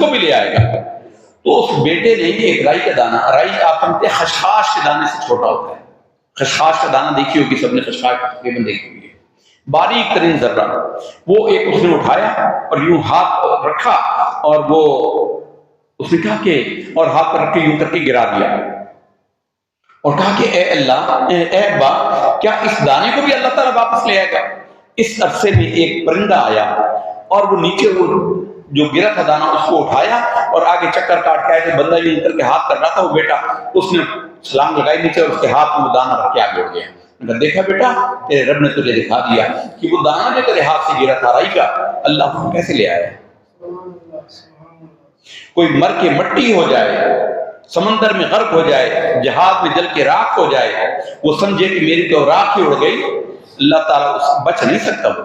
کو بھی لے آئے گا۔ تو اس بیٹے نے ایک رائی کا دانہ، رائی آپ سمجھتے ہیں خشخاش کے دانے سے چھوٹا ہوتا ہے، خشخاش کا دانہ دیکھی ہوگی سب نے، خشخاش تقریباً دیکھی ہوئی ہے، باریک ترین ذرہ، وہ ایک اس نے اٹھایا اور یوں ہاتھ رکھا اور وہ اس نے کہا کہ، اور ہاتھ پر رکھ کے یوں کر کے گرا دیا اور کہا کہ اے اللہ، اے ابا، کیا اس دانے کو بھی اللہ تعالیٰ واپس لے آئے گا؟ اس عرصے میں ایک پرندہ آیا اور وہ نیچے وہ جو گرا تھا دانا اس کو اٹھایا اور آگے چکر کاٹ کے آیا کہ بندہ یوں کر کے ہاتھ کر رہا تھا، وہ بیٹا اس نے چھلانگ لگائی نیچے اور اس کے ہاتھ میں وہ دانا رکھ کے آگے اڑ گیا۔ دیکھا بیٹا، تیرے رب نے تجھے دکھا دیا کہ وہ دانا جو تیرے ہاتھ سے گرا تھا رائی کا، اللہ کو کیسے لے آیا۔ کوئی مر کے مٹی ہو جائے، سمندر میں غرق ہو جائے، جہاز میں جل کے راکھ ہو جائے، وہ سمجھے کہ میری تو راکھ ہی اڑ گئی، اللہ تعالیٰ اس بچ نہیں سکتا، وہ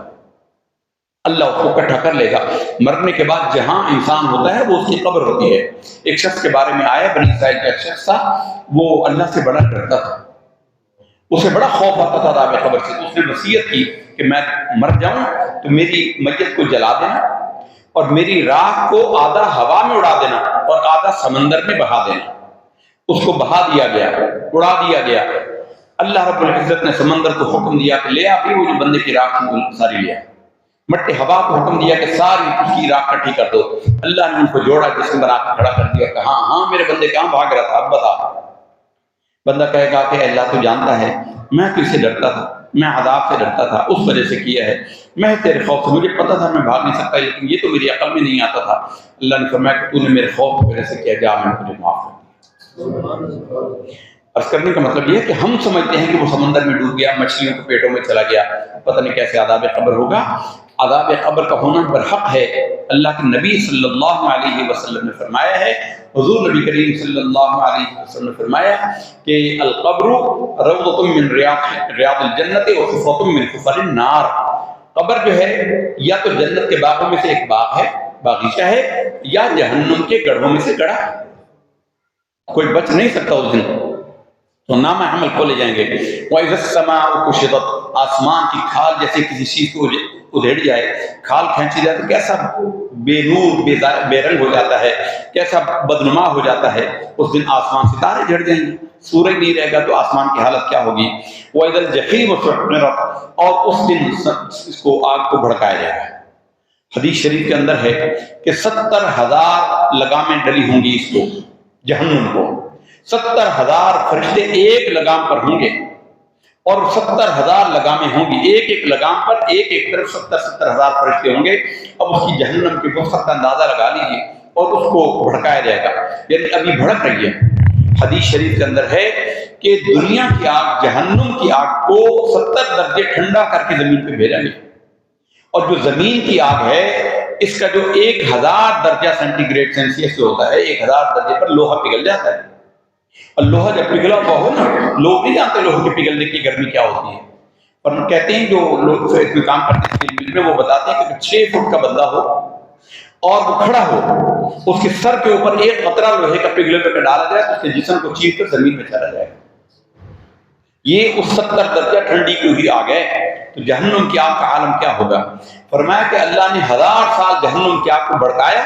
اللہ اس کو اکٹھا کر لے گا۔ مرنے کے بعد جہاں انسان ہوتا ہے وہ اس کی قبر ہوتی ہے۔ ایک شخص کے بارے میں آیا، بنی اسرائیل کا ایک شخص تھا، وہ اللہ سے بڑا ڈرتا تھا، اسے بڑا خوف آتا تھا عذاب قبر سے۔ اس نے وصیت کی کہ میں مر جاؤں تو میری میت کو جلا دینا اور میری راکھ کو آدھا ہوا میں اڑا دینا اور آدھا سمندر میں بہا دینا۔ اس کو بہا دیا گیا، اڑا دیا گیا۔ اللہ رب العزت نے سمندر کو حکم دیا کہ لے آ بھی وہ جو بندے کی راکھ تھی ساری لے آ۔ مٹی ہوا کو حکم دیا کہ ساری اس کی راکھ اکٹھی کر دو۔ اللہ نے ان کو جوڑا، جسم بنا کے کھڑا کر دیا کہ ہاں ہاں میرے بندے کہاں بھاگ رہا تھا، اب بتا۔ بندہ کہے گا کہ اللہ تو جانتا ہے میں تو اسے ڈرتا تھا، میں عذاب سے ڈرتا تھا، اس وجہ سے کیا ہے، میں تیرے خوف سے، مجھے پتا تھا میں بھاگ نہیں سکتا لیکن یہ تو میری عقل میں نہیں آتا تھا۔ اللہ نے فرمایا کہ تو نے میرے خوف کی وجہ سے کیا، جا میں نے تجھے معاف کر دیا۔ عرض کرنے کا مطلب یہ ہے کہ ہم سمجھتے ہیں کہ وہ سمندر میں ڈوب گیا، مچھلیوں کے پیٹوں میں چلا گیا، پتہ نہیں کیسے عذاب قبر ہوگا۔ عذاب قبر کا ہونا برحق ہے۔ اللہ کے نبی صلی اللہ علیہ وسلم نے فرمایا ہے، حضور نبی کریم صلی اللہ علیہ وسلم نے فرمایا کہ القبر روضۃ من ریاض الجنت و حفرۃ من حفر النار۔ قبر جو ہے یا تو جنت کے باغوں میں سے ایک باغ ہے، باغیچہ ہے، یا جہنم کے گڑھوں میں سے گڑھا ہے۔ کوئی بچ نہیں سکتا اس دن، تو نام عمل کھولے جائیں گے۔ وَإِذَا السَّمَاءُ كُشِطَتْ، آسمان کی کھال جیسے کسی چیز کو ادھیڑ جائے، کھال کھینچی جائے تو کیسا بے نور بے رنگ ہو جاتا ہے، کیسا بدنما ہو جاتا ہے۔ اس دن آسمان ستارے جھڑ جائیں گے، سورج نہیں رہے گا تو آسمان کی حالت کیا ہوگی۔ وَإِذَا الْجَحِيمُ سُعِّرَتْ، اور اس دن اس کو آگ کو بھڑکایا جائے گا۔ حدیث شریف کے اندر ہے کہ 70,000 لگامیں ڈلی ہوں گی اس کو، جہنم کو۔ 70,000 فرشتے ایک لگام پر ہوں گے اور 70,000 لگامیں ہوں گی، ایک ایک لگام پر ایک ایک طرف 70,000 فرشتے ہوں گے۔ اب اس کی جہنم کی وسعت کا اندازہ لگا لیجیے اور اس کو بھڑکایا جائے گا، یعنی ابھی بھڑک رہی ہے۔ حدیث شریف کے اندر ہے کہ دنیا کی آگ، جہنم کی آگ کو 70 درجے ٹھنڈا کر کے زمین پہ بھیجا گیا، اور جو زمین کی آگ ہے اس کا جو 1000 درجہ سینٹی گریڈ سیلسیس جو ہوتا ہے، 1000 درجے پر لوہا پگھل جاتا ہے۔ اور لوہا جب پگھلا ہوا ہو نا، لوگ نہیں جانتے لوہے کے پگھلنے کی گرمی کیا ہوتی ہے، پر کہتے ہیں جو لوگ اس میں کام کرتے ہیں وہ بتاتے ہیں کہ 6 فٹ کا بندہ ہو اور وہ کھڑا ہو، اس کے سر کے اوپر ایک قطرہ لوہے کا پگھلے کر ڈالا جائے تو اس کے جسم کو چیر کر زمین میں چلا جائے۔ یہ اس 70 درجہ ٹھنڈی کی ہوئی آگ ہے، تو جہنم کی آگ کا عالم کیا ہوگا۔ فرمایا کہ اللہ نے 1000 سال جہنم کی آگ کو بھڑکایا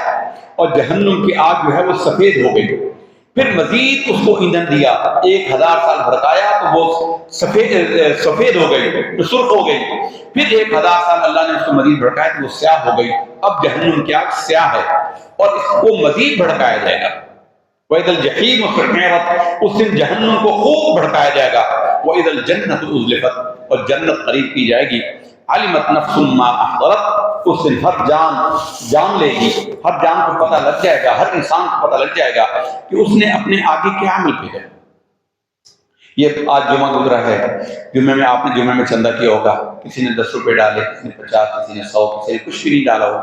اور جہنم کی آگ جو ہے وہ سفید ہو گئی، پھر مزید اس کو ایندھن دیا، 1000 سال بھڑکایا تو وہ سفید ہو گئی، سرخ ہو گئی، پھر 1000 سال اللہ نے اس کو مزید بھڑکایا تو وہ سیاہ ہو گئی۔ اب جہنم کی آگ سیاہ ہے اور اس کو مزید بھڑکایا جائے گا۔ وَإِذَا الْجَحِيمُ سُعِّرَتْ، اس دن جہنم کو خوب بھڑکایا جائے گا۔ وَإِذَا الْجَنَّةُ أُزْلِفَتْ، اور جنت قریب کی جائے گی۔ عَلِمَتْ نَفْسٌ مَا أَحْضَرَتْ، اس دن ہر جان لے گی، ہر جان کو پتہ لگ جائے گا، ہر انسان کو پتہ لگ جائے گا کہ اس نے اپنے آگے کیا عمل کیا ہے۔ یہ آج جمعہ گزرا ہے، جمعے میں آپ نے جمعے میں چندہ کیا ہوگا، کسی نے 10 روپے ڈالے، کسی نے 50، کسی نے 100، کسی نے کچھ بھی نہیں ڈالا ہو،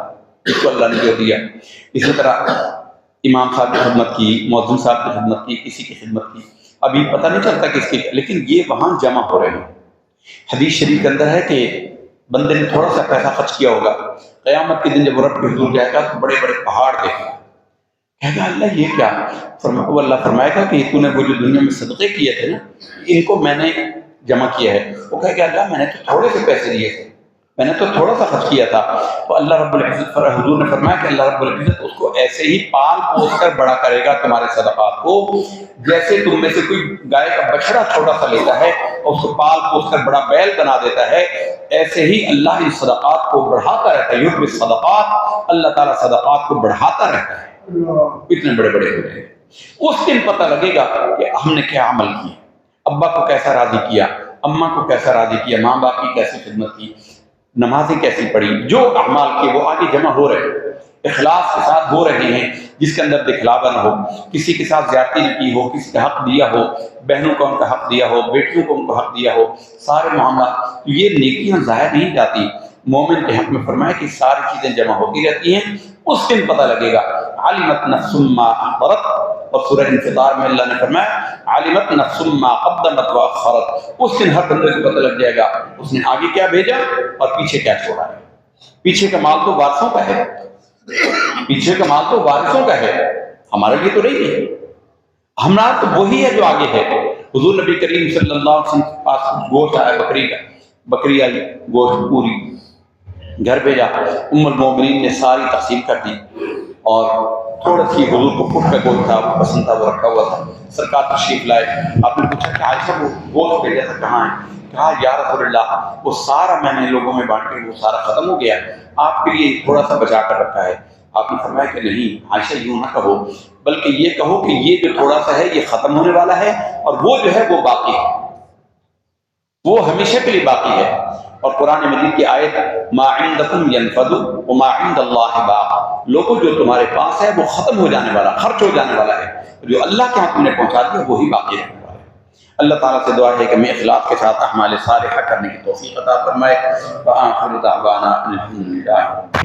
اس کو اللہ نے جو دیا۔ اسی طرح امام صاحب کی خدمت کی، مؤذن صاحب کی خدمت کی، کسی کی خدمت کی، ابھی پتہ نہیں چلتا کس کی، لیکن یہ وہاں جمع ہو رہے ہیں۔ حدیث شریف کے اندر ہے کہ بندے نے تھوڑا سا پیسہ خرچ کیا ہوگا، قیامت کے دن جب رب کے حضور جائے گا تو بڑے بڑے پہاڑ دیکھے گا، کہے گا اللہ یہ کیا؟ وہ اللہ فرمائے گا کہ تو نے وہ جو دنیا میں صدقے کیے تھے نا، ان کو میں نے جمع کیا ہے۔ وہ کہے گا اللہ میں نے تو تھوڑے سے پیسے دیے تھے، میں نے تو تھوڑا سا خرچ کیا تھا. تو اللہ رب العزت حضور نے فرمایا کہ اللہ رب العزت اس کو ایسے ہی پال پوس کر بڑا کرے گا تمہارے صدقات کو، جیسے تم میں سے کوئی گائے کا بچڑا چھوٹا سا لیتا ہے اور اس کو پال پوس کر بڑا بیل بنا دیتا ہے، ایسے ہی اللہ ان صدقات کو بڑھاتا رہتا ہے. یربی الصدقات، اللہ تعالیٰ صدقات کو بڑھاتا رہتا ہے، اتنے بڑے بڑے ہو رہے ہیں. اس دن پتہ لگے گا کہ ہم نے کیا عمل کیا، ابا کو کیسا راضی کیا، اماں کو کیسا راضی کیا، ماں باپ کی کیسی خدمت کی، نمازیں کیسی پڑھی. جو اعمال کیے وہ آگے جمع ہو رہے ہیں، اخلاص کے ساتھ ہو رہے ہیں، جس کے اندر دکھلاوا نہ ہو، کسی کے ساتھ زیادتی نہ کی ہو، کسی کا حق دیا ہو، بہنوں کو ان کا حق دیا ہو، بیٹیوں کو ان کو حق دیا ہو، سارے معاملات. یہ نیکیاں ضائع نہیں جاتی. مومن کے حق میں فرمایا کہ ساری چیزیں جمع ہوتی رہتی ہیں. اس دن پتہ لگے گا. علمت نفس ما احضرت، اور سورہ انفطار میں اللہ نے فرمایا علمت نفس ما قدمت واخرت. اس دن ہر بندے کو پتہ لگ جائے گا اس نے آگے کیا بھیجا اور پیچھے کیا چھوڑا ہے. پیچھے کا مال تو وارثوں کا ہے، پیچھے کا مال تو وارثوں کا ہے، ہمارے لیے تو نہیں ہے. ہمارا تو وہی ہے جو آگے ہے. حضور نبی کریم صلی اللہ علیہ وسلم کے پاس گوشت آیا بکری کا، بکری آئی گوشت پوری، گھر بھیجا. ام المومنین نے ساری تقسیم کر دی اور تھوڑا سی حضور کو پٹ کا گوشت تھا، پسند تھا، وہ رکھا ہوا تھا. سرکار تشریف لائے. آپ نے پوچھا کہ عائشہ وہ گوشت بھیجا تھا کہاں ہے؟ کہا یا رسول اللہ وہ سارا میں نے لوگوں میں بانٹ کے وہ سارا ختم ہو گیا، آپ کے لیے تھوڑا سا بچا کر رکھا ہے. آپ نے فرمایا کہ نہیں عائشہ یوں نہ کہو، بلکہ یہ کہو کہ یہ جو تھوڑا سا ہے یہ ختم ہونے والا ہے، اور وہ جو ہے وہ باقی ہے، وہ ہمیشہ کے لیے باقی ہے. اور قرآن مجید کی آیت ما عندکم ینفد وما عند اللہ باق، لوگوں جو تمہارے پاس ہے وہ ختم ہو جانے والا، خرچ ہو جانے والا ہے، جو اللہ کے ہاں تم نے پہنچا دیا وہی باقی رہنے والا ہے. اللہ تعالیٰ سے دعا ہے کہ میں اخلاص کے ساتھ اعمال صالحہ کرنے کی توفیق عطا فرمائے. وآخر دعوانا الحمدللہ.